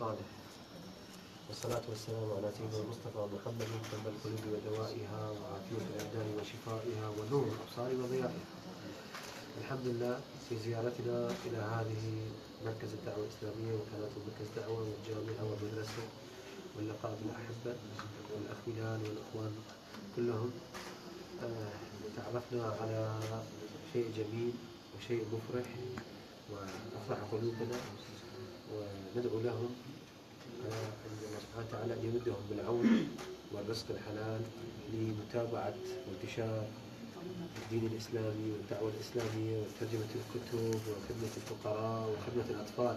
الصالح، والصلاة والسلام على سيدنا المصطفى محمد طب القلوب ودوائها وعافية الأبدان وشفائها ونور الأبصار وضيائها. الحمد لله في زيارتنا إلى هذه مركز الدعوة الإسلامية وقناة مركز دعوة والجامعة والمدرسة واللقاء بالأحبة والأخ بلال والأخوان كلهم، تعرفنا على شيء جميل وشيء مفرح وأفرح قلوبنا، وندعو لهم أن الله سبحانه وتعالى يمدهم بالعون والرزق الحلال لمتابعة وانتشار الدين الإسلامي والدعوة الإسلامية وترجمة الكتب وخدمة الفقراء وخدمة الأطفال.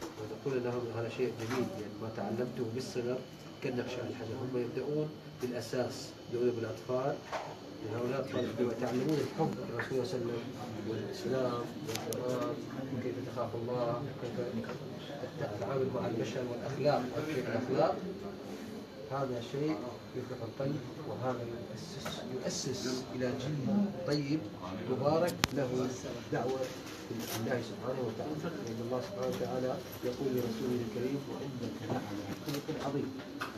ونقول لهم هذا شيء جميل، يعني ما تعلمته بالصغر كالنقش على الحجر. هم يبدأون بالأساس، يبدأون بالأطفال، هؤلاء الأطفال يتعلمون الحب للرسول صلى الله عليه وسلم والإسلام والقرآن وكيف تخاف الله وكيف التعامل مع البشر والأخلاق الأخلاق. هذا شيء يفرح القلب، وهذا يؤسس إلى جيل طيب مبارك له دعوة لله سبحانه وتعالى. لأن الله سبحانه وتعالى يقول لرسوله الكريم: وإنك لعلى خلق عظيم.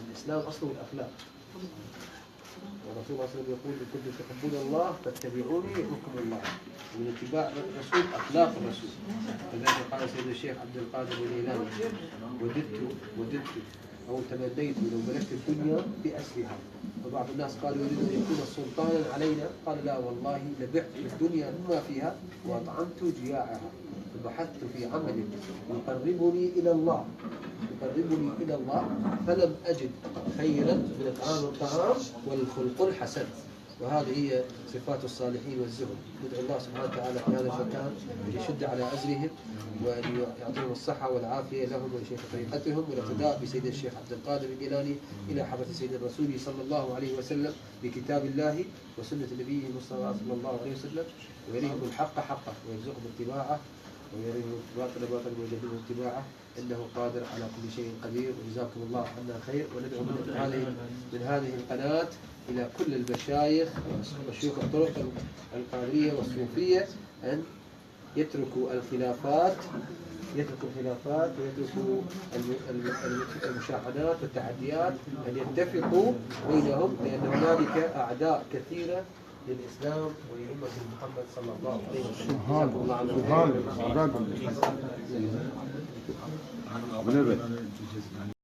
الإسلام أصله الأخلاق، والرسول صلى الله عليه وسلم يقول: إن كنتم تحبون الله فاتبعوني يحببكم الله. ومن اتباع الرسول أخلاق الرسول. فلذلك قال سيدنا الشيخ عبد القادر الجيلاني: وددت أو تمنيت لو ملكت الدنيا بأسرها. وبعض الناس قالوا: يريد أن يكون سلطانا علينا. قال: لا والله، لبعت الدنيا مما فيها وأطعمت جياعها، وبحثت في عمل يقربني إلى الله فلم أجد خيرا من إطعام الطعام والخلق الحسن. وهذه هي صفات الصالحين والزهد. ندعو الله سبحانه وتعالى في هذا المكان أن يشد على أزرهم وأن يعطيهم الصحة والعافية لهم ولشيخ طريقتهم، والاقتداء بسيد الشيخ عبد القادر الجيلاني إلى حضرة سيد الرسول صلى الله عليه وسلم بكتاب الله وسنة نبيه المصطفى صلى الله عليه وسلم، ويريهم الحق حقه ويرزقهم اتباعه، ويريهم باطل باطل ويجنبهم اتباعه، إنه قادر على كل شيء قدير. وجزاكم الله عنا خير. وندعو من هذه القناة إلى كل المشايخ وشيوخ الطرق القادرية والصوفية أن يتركوا الخلافات ويتركوا المشاحنات والتعديات، أن يتفقوا بينهم، لأن هنالك أعداء كثيرة للإسلام ولأمة محمد صلى الله عليه وسلم. جزاكم الله عنا خير.